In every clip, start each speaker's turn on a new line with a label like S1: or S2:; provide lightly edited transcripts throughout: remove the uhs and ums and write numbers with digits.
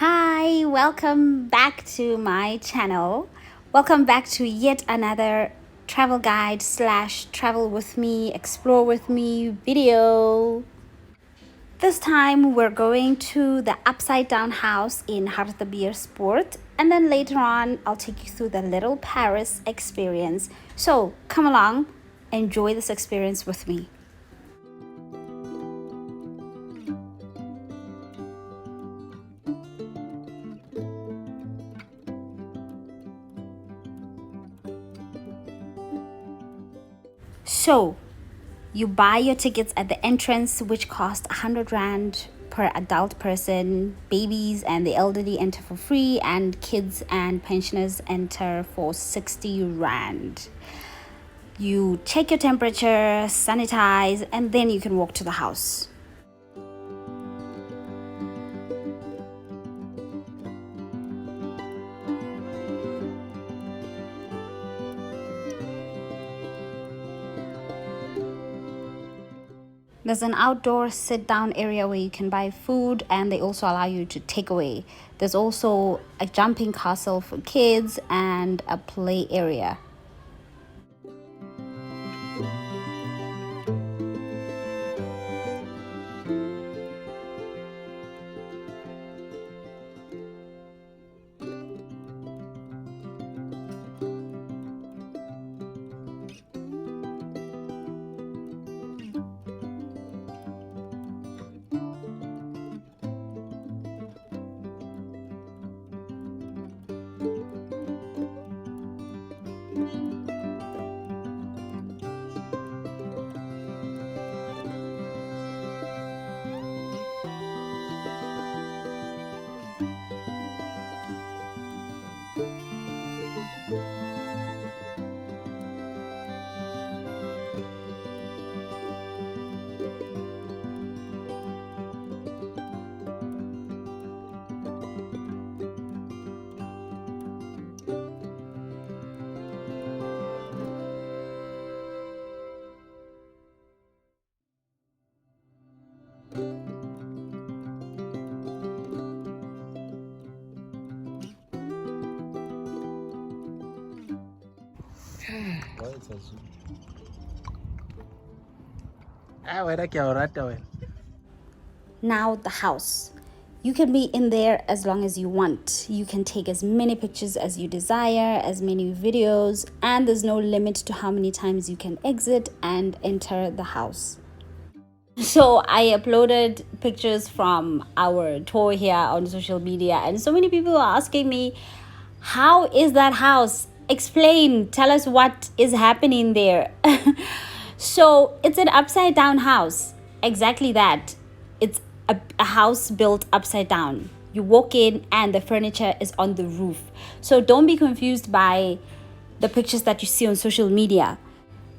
S1: Hi, welcome back to my channel. Welcome back to yet another travel guide slash travel with me, explore with me video. This time we're going to the upside down house in Hartbeespoort, and then later on I'll take you through the little Paris experience. So come along, enjoy this experience with me. So you buy your tickets at the entrance, which cost 100 rand per adult person. Babies and the elderly enter for free, and kids and pensioners enter for 60 rand. You check your temperature, sanitize, and then you can walk to the house. There's an outdoor sit down area where you can buy food, and they also allow you to take away. There's also a jumping castle for kids and a play area. Now the house. You can be in there as long as you want. You can take as many pictures as you desire, as many videos, and there's no limit to how many times you can exit and enter the house. So I uploaded pictures from our tour here on social media, and so many people are asking me, how is that house? Explain, tell us what is happening there. So it's an upside down house. Exactly that. It's a house built upside down. You walk in and the furniture is on the roof. So don't be confused by the pictures that you see on social media,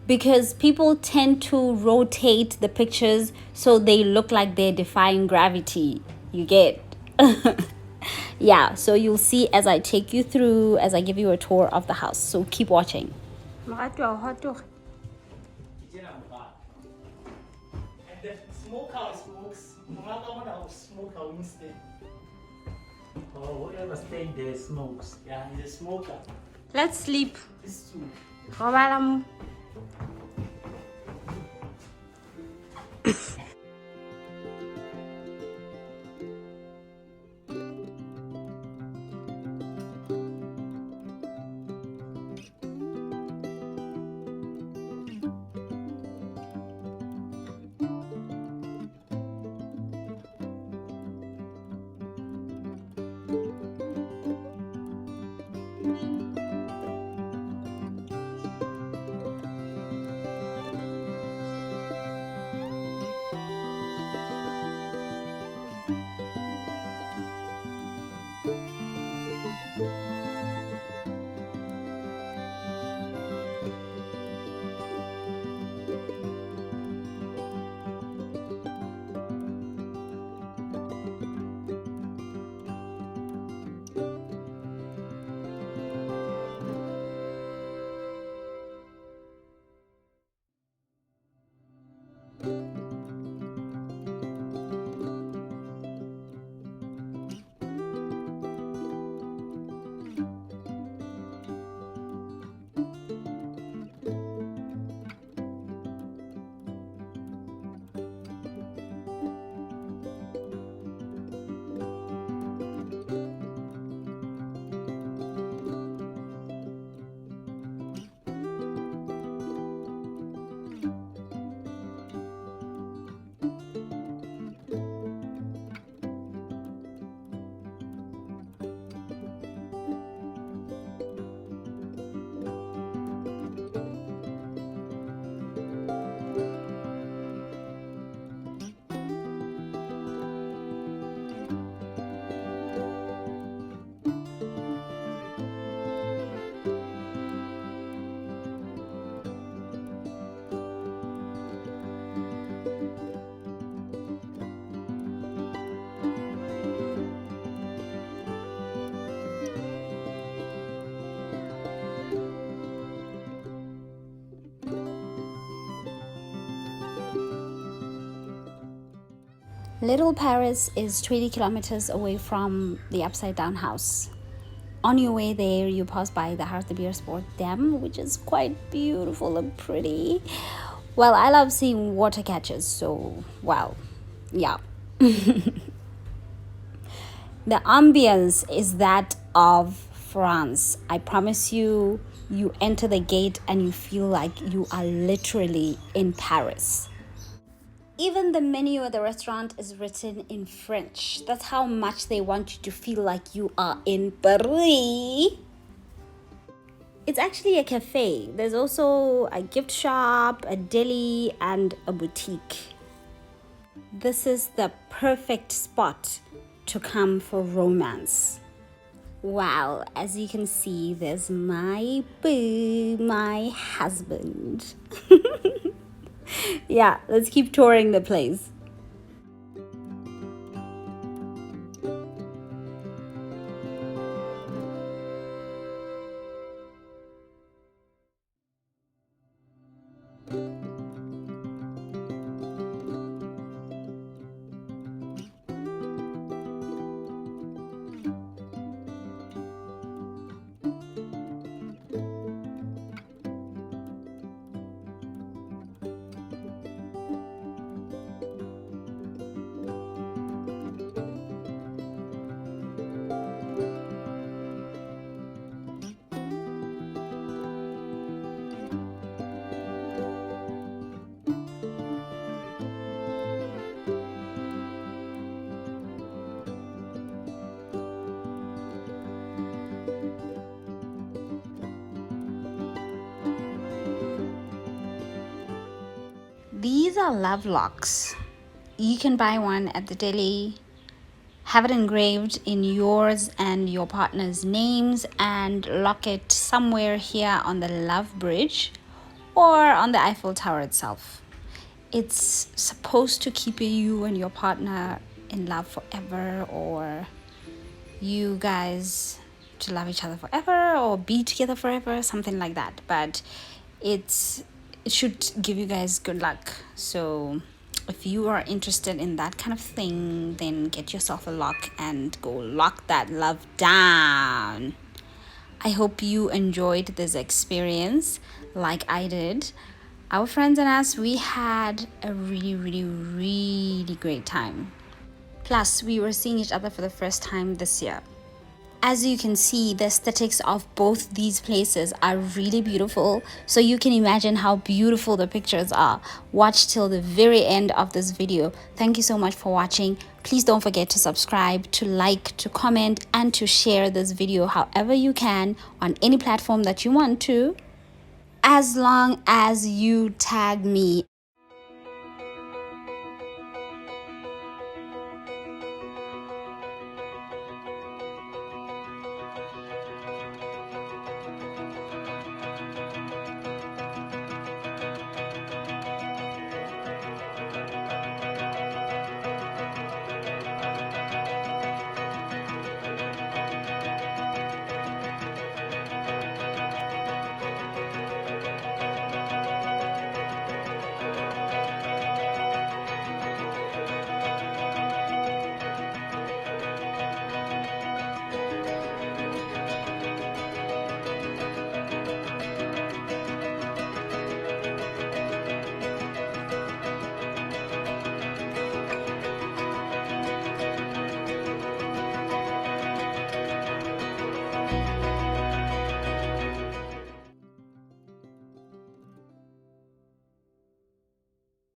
S1: because people tend to rotate the pictures so they look like they're defying gravity. You get? Yeah, so you'll see as I take you through, as I give you a tour of the house. So keep watching.
S2: The smokehouse smokes. Smokehouse instead. Oh, whoever staying there smokes. Yeah, he's a smoker.
S1: Let's sleep.
S2: This too.
S1: Little Paris is 20 kilometers away from the Upside Down House. On your way there, you pass by the Hartbeespoort Dam, which is quite beautiful and pretty. Well, I love seeing water catches, so, well, yeah. The ambience is that of France. I promise you, you enter the gate and you feel like you are literally in Paris. Even the menu at the restaurant is written in French. That's how much they want you to feel like you are in Paris. It's actually a cafe. There's also a gift shop, a deli, and a boutique. This is the perfect spot to come for romance. Wow, as you can see, there's my boo, my husband. Yeah, let's keep touring the place. These are love locks. You can buy one at the deli, have it engraved in yours and your partner's names, and lock it somewhere here on the Love Bridge or on the Eiffel Tower itself. It's supposed to keep you and your partner in love forever, or you guys to love each other forever or be together forever, something like that. But it should give you guys good luck. So if you are interested in that kind of thing, then get yourself a lock and go lock that love down. I hope you enjoyed this experience like I did. Our friends and us, we had a really, really, really great time. Plus, we were seeing each other for the first time this year. As you can see, the aesthetics of both these places are really beautiful, so you can imagine how beautiful the pictures are. Watch till the very end of this video. Thank you so much for watching. Please don't forget to subscribe, to like, to comment, and to share this video however you can on any platform that you want to, as long as you tag me